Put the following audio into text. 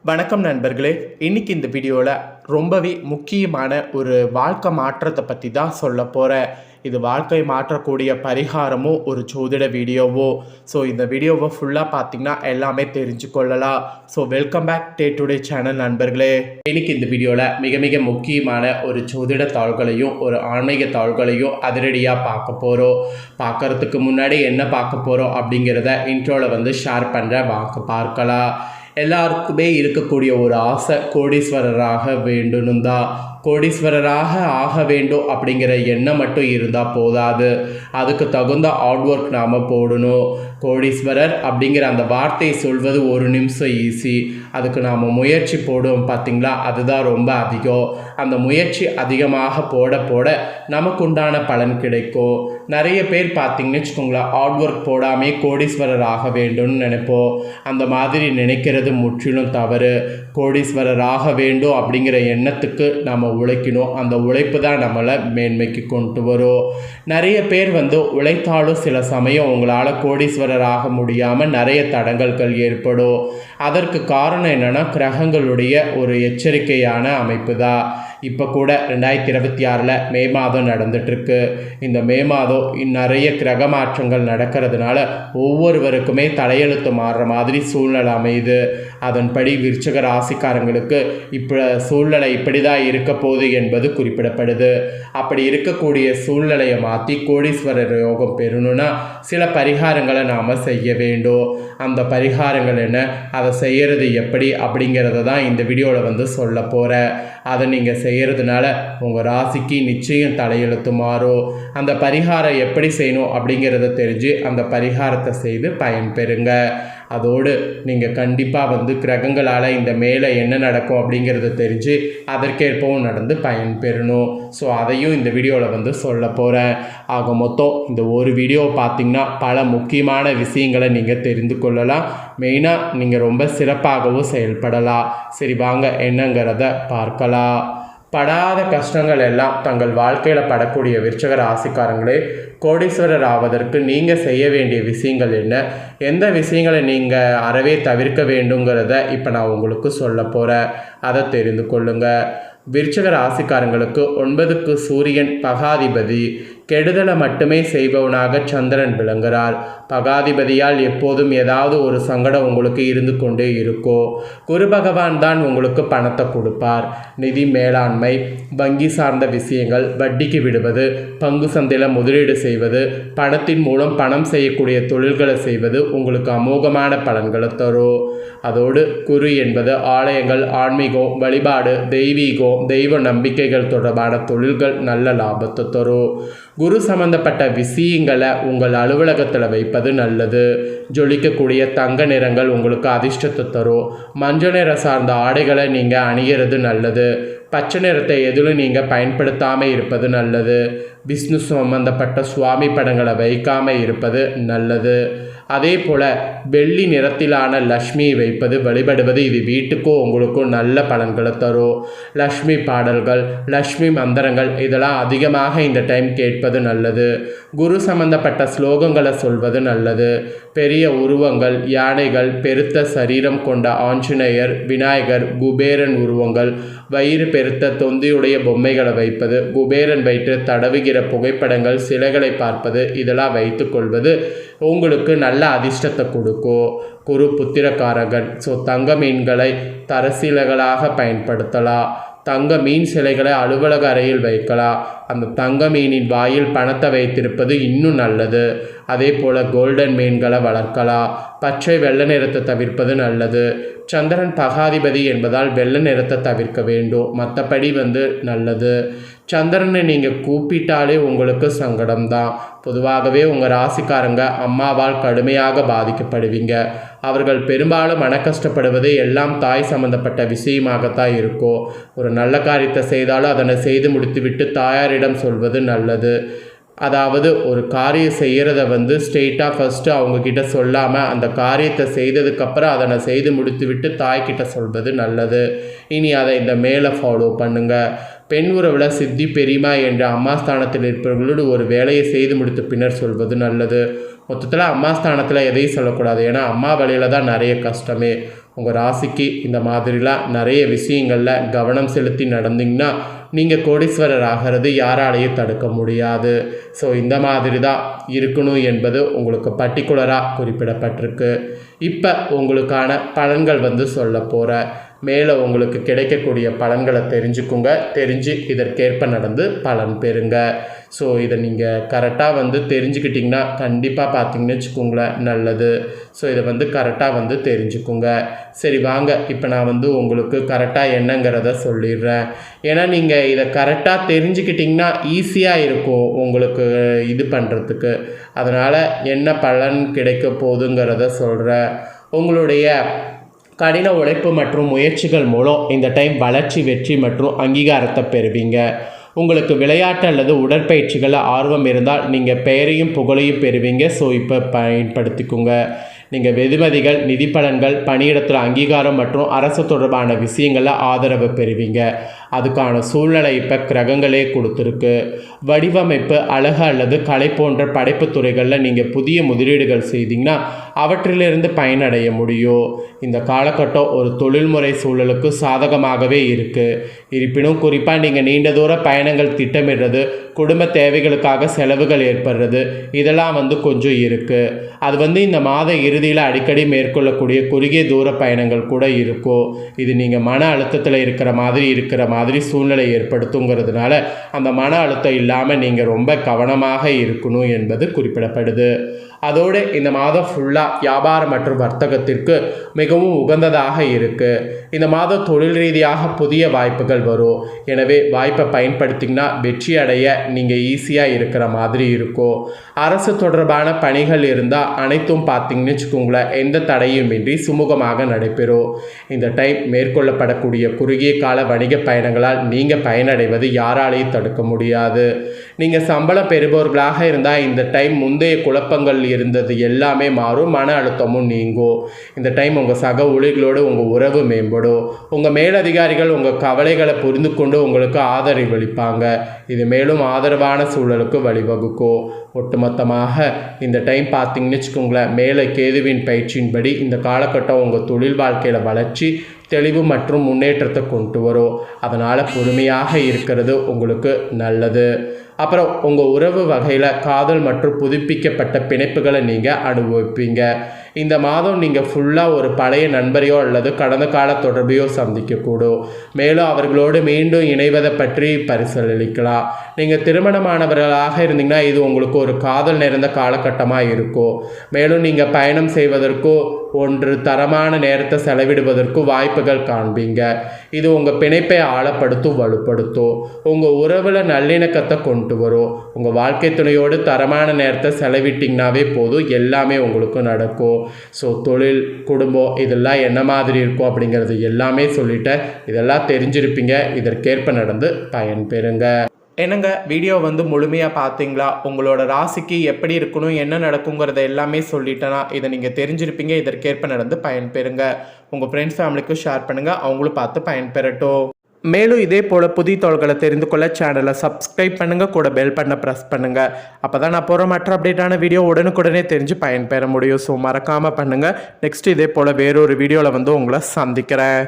வணக்கம் நண்பர்களே. இன்றைக்கி இந்த வீடியோவில் ரொம்பவே முக்கியமான ஒரு வாழ்க்கை மாற்றத்தை பற்றி தான் சொல்ல போகிறேன். இது வாழ்க்கை மாற்றக்கூடிய பரிகாரமோ ஒரு ஜோதிட வீடியோவோ. ஸோ இந்த வீடியோவை ஃபுல்லாக பார்த்திங்கன்னா எல்லாமே தெரிஞ்சு கொள்ளலாம். So welcome back to the channel நண்பர்களே. இன்றைக்கி இந்த வீடியோவில் மிக மிக முக்கியமான ஒரு ஜோதிட தாள்களையும் ஒரு ஆன்மீக தாள்களையும் அதிரடியாக பார்க்க போகிறோம். பார்க்குறதுக்கு முன்னாடி என்ன பார்க்க போகிறோம் அப்படிங்கிறத இன்ட்ரோவில் ஷேர் பண்ணுறேன், வாங்க பார்க்கலாம். எல்லாருக்குமே இருக்கக்கூடிய ஒரு ஆசை கோடீஸ்வரராக வேண்டும்னு தான். கோடீஸ்வரராக ஆக வேண்டும் அப்படிங்கிற எண்ணம் மட்டும் இருந்தால் போதாது, அதுக்கு தகுந்த ஹார்ட் ஒர்க் நாம் போடணும். கோடீஸ்வரர் அப்படிங்கிற அந்த வார்த்தையை சொல்வது ஒரு நிமிஷம் ஈஸி, அதுக்கு நாம் முயற்சி போடுவோம் பார்த்திங்களா, அதுதான் ரொம்ப அதிகம். அந்த முயற்சி அதிகமாக போட போட நமக்குண்டான பலன் கிடைக்கும். நிறைய பேர் பார்த்திங்கன்னு வச்சுக்கோங்களேன், ஹார்ட் ஒர்க் போடாமே கோடீஸ்வரர் ஆக வேண்டும்னு நினைப்போம். அந்த மாதிரி நினைக்கிறது முற்றிலும் தவறு. கோடீஸ்வரர் ஆக வேண்டும் அப்படிங்கிற எண்ணத்துக்கு நம்ம உழைக்கணும். அந்த உழைப்பு தான் நம்மளை மேன்மைக்கு கொண்டு வரும். நிறைய பேர் உழைத்தாலும் சில சமயம் உங்களால் கோடீஸ்வரர் ஆக முடியாமல் நிறைய தடங்கல்கள் ஏற்படும். அதற்கு காரணம் என்னென்னா, கிரகங்களுடைய ஒரு எச்சரிக்கையான அமைப்பு தான். இப்போ கூட 2026 மே மாதம் நடந்துகிட்ருக்கு. இந்த மே மாதம் நிறைய கிரக மாற்றங்கள் நடக்கிறதுனால ஒவ்வொருவருக்குமே தலையெழுத்து மாறுற மாதிரி சூழ்நிலை அமையுது. அதன்படி விருச்சிக ராசிக்காரங்களுக்கு இப்போ சூழ்நிலை இப்படி தான் இருக்க போகுது என்பது குறிப்பிடப்படுது. அப்படி இருக்கக்கூடிய சூழ்நிலையை மாற்றி கோடீஸ்வரர் யோகம் பெறணும்னா சில பரிகாரங்களை நாம் செய்ய வேண்டும். அந்த பரிகாரங்கள் என்ன, அதை செய்கிறது எப்படி அப்படிங்கிறத தான் இந்த வீடியோவில் சொல்ல போகிறேன். அதை நீங்கள் செய்கிறதுனால உங்கள் ராசிக்கு நிச்சயம் தலையெழுத்து மாறும். அந்த பரிகாரம் எப்படி செய்யணும் அப்படிங்கிறத தெரிஞ்சு அந்த பரிகாரத்தை செய்து பயன்பெறுங்க. அதோடு நீங்கள் கண்டிப்பாக கிரகங்களால் இந்த மேலே என்ன நடக்கும் அப்படிங்கிறத தெரிஞ்சு அதற்கேற்பவும் நடந்து பயன்பெறணும். ஸோ அதையும் இந்த வீடியோவில் சொல்ல போகிறேன். ஆக மொத்தம் இந்த ஒரு வீடியோ பார்த்திங்கன்னா பல முக்கியமான விஷயங்களை நீங்கள் தெரிந்து கொள்ளலாம். மெயினாக நீங்கள் ரொம்ப சிறப்பாகவும் செயல்படலாம். சரி வாங்க என்னங்கிறத பார்க்கலாம். படாத கஷ்டங்கள் எல்லாம் தங்கள் வாழ்க்கையில் படக்கூடிய விருச்சிக ராசிக்காரங்களே, கோடீஸ்வரர் ஆவதற்கு நீங்கள் செய்ய வேண்டிய விஷயங்கள் என்ன, எந்த விஷயங்களை நீங்கள் அறவே தவிர்க்க வேண்டுங்கிறத இப்போ நான் உங்களுக்கு சொல்ல போகிறேன். அதை தெரிந்து கொள்ளுங்கள். விருச்சிக ராசிக்காரங்களுக்கு 9க்கு சூரியன் பகாதிபதி. கெடுதலை மட்டுமே செய்பவனாக சந்திரன் விளங்குகிறார். பகாதிபதியால் எப்போதும் ஏதாவது ஒரு சங்கடம் உங்களுக்கு இருந்து கொண்டே இருக்கும். குரு பகவான் தான் உங்களுக்கு பணத்தை கொடுப்பார். நிதி மேலாண்மை, வங்கி சார்ந்த விஷயங்கள், வட்டிக்கு விடுவது, பங்கு சந்தையில் முதலீடு செய்வது, பணத்தின் மூலம் பணம் செய்யக்கூடிய தொழில்களை செய்வது உங்களுக்கு அமோகமான பலன்களை தரும். அதோடு குரு என்பது ஆலயங்கள், ஆன்மீகம், வழிபாடு, தெய்வீகம், தெய்வ நம்பிக்கைகள் தொடர்பான தொழில்கள் நல்ல லாபத்தை தரும். குரு சம்பந்தப்பட்ட விஷயங்களை உங்கள் அலுவலகத்தில் வைப்பது நல்லது. ஜொலிக்கக்கூடிய தங்க நிறங்கள் உங்களுக்கு அதிர்ஷ்டத்தை தரும். மஞ்சள் நிற சார்ந்த ஆடைகளை நீங்கள் அணிகிறது நல்லது. பச்சை நிறத்தை எதிலும் நீங்கள் பயன்படுத்தாமல் இருப்பது நல்லது. விஷ்ணு சம்பந்தப்பட்ட சுவாமி படங்களை வைக்காமல் இருப்பது நல்லது. அதே போல் வெள்ளி நிறத்திலான லக்ஷ்மியை வைப்பது வழிபடுவது இது வீட்டுக்கும் உங்களுக்கும் நல்ல பலன்களை தரும். லக்ஷ்மி பாடல்கள், லக்ஷ்மி மந்திரங்கள் இதெல்லாம் அதிகமாக இந்த டைம் கேட்பது நல்லது. குரு சம்பந்தப்பட்ட ஸ்லோகங்களை சொல்வது நல்லது. பெரிய உருவங்கள், யானைகள், பெருத்த சரீரம் கொண்ட ஆஞ்சநேயர், விநாயகர், குபேரன் உருவங்கள், வயிறு பெருத்த தொந்தியுடைய பொம்மைகளை வைப்பது, குபேரன் வயிற்று தடவுகிற புகைப்படங்கள், சிலைகளை பார்ப்பது இதெல்லாம் வைத்து கொள்வது உங்களுக்கு நல்ல அதிர்ஷ்டத்தை கொடுக்கும். குரு புத்திரக்காரகன். ஸோ தங்க மீன்களை தரசிலைகளாக பயன்படுத்தலாம். தங்க மீன் சிலைகளை அலுவலக அறையில் வைக்கலாம். அந்த தங்க மீனின் வாயில் பணத்தை வைத்திருப்பது இன்னும் நல்லது. அதே போல் கோல்டன் மீன்களை வளர்க்கலாம். பச்சை வெள்ளை நிறத்தை தவிர்ப்பது நல்லது. சந்திரன் பகாதிபதி என்பதால் வெள்ளை நிறத்தை தவிர்க்க வேண்டும். மற்றபடி நல்லது. சந்திரனை நீங்கள் கூப்பிட்டாலே உங்களுக்கு சங்கடம்தான். பொதுவாகவே உங்கள் ராசிக்காரங்க அம்மாவால் கடுமையாக பாதிக்கப்படுவீங்க. அவர்கள் பெரும்பாலும் மன கஷ்டப்படுவது எல்லாம் தாய் சம்பந்தப்பட்ட விஷயமாகத்தான் இருக்கும். ஒரு நல்ல காரியத்தை செய்தாலும் அதனை செய்து முடித்துவிட்டு தாயாரிடம் சொல்வது நல்லது. அதாவது ஒரு காரியம் செய்கிறத ஸ்ட்ரெயிட்டாக ஃபஸ்ட்டு அவங்கக்கிட்ட சொல்லாமல் அந்த காரியத்தை செய்ததுக்கப்புறம் அதனை செய்து முடித்துவிட்டு தாய்கிட்ட சொல்வது நல்லது. இனி அதை இந்த மேலே ஃபாலோ பண்ணுங்கள். பெண் உறவில் சித்தி பெரியமா என்ற அம்மா ஸ்தானத்தில் இருப்பவர்களோடு ஒரு வேலையை செய்து முடித்த பின்னர் சொல்வது நல்லது. மொத்தத்தில் அம்மா ஸ்தானத்தில் எதையும் சொல்லக்கூடாது. ஏன்னா அம்மா வழியில் தான் நிறைய கஷ்டமே. உங்கள் ராசிக்கு இந்த மாதிரிலாம் நிறைய விஷயங்களில் கவனம் செலுத்தி நடந்தீங்கன்னா நீங்கள் கோடீஸ்வரர் ஆகிறது யாராலையும் தடுக்க முடியாது. ஸோ இந்த மாதிரி தான் இருக்கணும் என்பது உங்களுக்கு பர்டிகுலராக குறிப்பிடப்பட்டிருக்கு. இப்போ உங்களுக்கான பலன்கள் சொல்ல போகிறேன். மேலே உங்களுக்கு கிடைக்கக்கூடிய பலன்களை தெரிஞ்சுக்குங்க. தெரிஞ்சு இதற்கேற்ப நடந்து பலன் பெறுங்க. ஸோ இதை நீங்கள் கரெக்டாக தெரிஞ்சுக்கிட்டிங்கன்னா கண்டிப்பாக பார்த்தீங்கன்னு வச்சுக்கோங்களேன் நல்லது. ஸோ இதை கரெக்டாக தெரிஞ்சுக்குங்க. சரி வாங்க, இப்போ நான் உங்களுக்கு கரெக்டாக என்னங்கிறத சொல்லிடுறேன். ஏன்னா நீங்கள் இதை கரெக்டாக தெரிஞ்சுக்கிட்டிங்கன்னா ஈஸியாக இருக்கும் உங்களுக்கு இது பண்ணுறதுக்கு. அதனால் என்ன பலன் கிடைக்க போகுதுங்கிறத சொல்கிறேன். உங்களுடைய கடின உழைப்பு மற்றும் முயற்சிகள் மூலம் இந்த டைம் வளர்ச்சி, வெற்றி மற்றும் அங்கீகாரத்தை பெறுவீங்க. உங்களுக்கு விளையாட்டு அல்லது உடற்பயிற்சிகளில் ஆர்வம் இருந்தால் நீங்கள் பெயரையும் புகழையும் பெறுவீங்க. ஸோ இப்போ பயன்படுத்திக்கோங்க. நீங்கள் வெகுமதிகள், நிதி பலன்கள், பணியிடத்தில் அங்கீகாரம் மற்றும் அரசு தொடர்பான விஷயங்களில் ஆதரவு பெறுவீங்க. அதுக்கான சூழ்நிலை இப்போ கிரகங்களே கொடுத்துருக்கு. வடிவமைப்பு, அழகு அல்லது கலை போன்ற படைப்பு துறைகளில் நீங்கள் புதிய முதலீடுகள் செய்தீங்கன்னா அவற்றிலிருந்து பயனடைய முடியும். இந்த காலகட்டம் ஒரு தொழில்முறை சூழலுக்கு சாதகமாகவே இருக்குது. இருப்பினும் குறிப்பாக நீங்கள் நீண்ட தூர பயணங்கள் திட்டமிடுறது, குடும்ப தேவைகளுக்காக செலவுகள் ஏற்படுறது, இதெல்லாம் கொஞ்சம் இருக்குது. அது இந்த மாத இறுதியில் அடிக்கடி மேற்கொள்ளக்கூடிய குறுகிய தூர பயணங்கள் கூட இருக்கும். இது நீங்கள் மன அழுத்தத்தில் இருக்கிற மாதிரி சூழ்நிலை ஏற்படுத்துங்கிறதுனால அந்த மன அழுத்தம் இல்லாமல் நீங்கள் ரொம்ப கவனமாக இருக்கணும் என்பது குறிப்பிடப்படுது. அதோடு இந்த மாதம் ஃபுல்லாக வியாபாரம் மற்றும் வர்த்தகத்திற்கு மிகவும் உகந்ததாக இருக்குது. இந்த மாதம் தொழில் ரீதியாக புதிய வாய்ப்புகள் வரும். எனவே வாய்ப்பை பயன்படுத்திங்கன்னா வெற்றி அடைய நீங்கள் ஈஸியாக இருக்கிற மாதிரி இருக்கும். அரசு தொடர்பான பணிகள் இருந்தால் அனைத்தும் பார்த்தீங்கன்னு வச்சுக்கோங்களேன் எந்த தடையுமின்றி சுமூகமாக நடைபெறும். இந்த டைம் மேற்கொள்ளப்படக்கூடிய குறுகிய கால வணிக பயணங்களால் நீங்கள் பயனடைவது யாராலையும் தடுக்க முடியாது. நீங்கள் சம்பளம் பெறுபவர்களாக இருந்தால் இந்த டைம் முந்தைய குழப்பங்கள் இருந்தது எல்லாமே மாறும். மன அழுத்தமும் நீங்கும். இந்த டைம் உங்கள் சக ஊழியர்களோடு உங்கள் உறவு மேம்படும். உங்கள் மேலதிகாரிகள் உங்கள் கவலைகளை புரிந்து கொண்டு உங்களுக்கு ஆதரவளிப்பாங்க. இது மேலும் ஆதரவான சூழலுக்கு வழிவகுக்கும். ஒட்டுமொத்தமாக இந்த டைம் பார்த்தீங்கன்னு வச்சுக்கோங்களேன் மேலே கேதுவின் பயிற்சியின்படி இந்த காலகட்டம் உங்கள் தொழில் வாழ்க்கையில் வளர்ச்சி, தெளிவு மற்றும் முன்னேற்றத்தை கொண்டு வரும். அதனால் பொறுமையாக இருக்கிறது உங்களுக்கு நல்லது. அப்புறம் உங்கள் உறவு வகையில் காதல் மற்றும் புதுப்பிக்கப்பட்ட பிணைப்புகளை நீங்கள் அனுபவிப்பீங்க. இந்த மாதம் நீங்கள் ஃபுல்லாக ஒரு பழைய நண்பரையோ அல்லது கடந்த கால தொடர்பையோ சந்திக்கக்கூடும். மேலும் அவர்களோடு மீண்டும் இணைவதை பற்றி பரிசீலிக்கலாம். நீங்கள் திருமணமானவர்களாக இருந்தீங்கன்னா இது உங்களுக்கு ஒரு காதல் நிறைந்த காலகட்டமாக இருக்கும். மேலும் நீங்கள் பயணம் செய்வதற்கோ ஒன்று தரமான நேரத்தை செலவிடுவதற்கு வாய்ப்புகள் காண்பீங்க. இது உங்கள் பிணைப்பை ஆழப்படுத்தும், வலுப்படுத்தும். உங்கள் உறவில் நல்லிணக்கத்தை கொண்டு வரும். உங்கள் வாழ்க்கை துணையோடு தரமான நேரத்தை செலவிட்டிங்கனாவே போதும், எல்லாமே உங்களுக்கு நடக்கும். ஸோ தொழில், குடும்பம் இதெல்லாம் என்ன மாதிரி இருக்கும் அப்படிங்கிறது எல்லாமே சொல்லிட்டேன். இதெல்லாம் தெரிஞ்சிருப்பீங்க. இதற்கேற்ப நடந்து பயன்பெறுங்க. என்னங்க வீடியோ முழுமையாக பார்த்தீங்களா? உங்களோட ராசிக்கு எப்படி இருக்கணும், என்ன நடக்குங்கிறத எல்லாமே சொல்லிட்டேனா? இதை நீங்கள் தெரிஞ்சிருப்பீங்க. இதற்கேற்ப நடந்து பயன்பெறுங்க. உங்கள் ஃப்ரெண்ட்ஸ் ஃபேமிலிக்கும் ஷேர் பண்ணுங்கள், அவங்களும் பார்த்து பயன்பெறட்டும். மேலும் இதே போல் புதிய தகவல்களை தெரிந்து கொள்ள சேனலை சப்ஸ்கிரைப் பண்ணுங்கள், கூட பெல் பட்டனை ப்ரெஸ் பண்ணுங்கள். அப்போ தான் நான் போகிற மற்ற அப்டேட்டான வீடியோ உடனுக்குடனே தெரிஞ்சு பயன்பெற முடியும். ஸோ மறக்காமல் பண்ணுங்கள். நெக்ஸ்ட் இதே போல் வேறொரு வீடியோவில் உங்களை சந்திக்கிறேன்.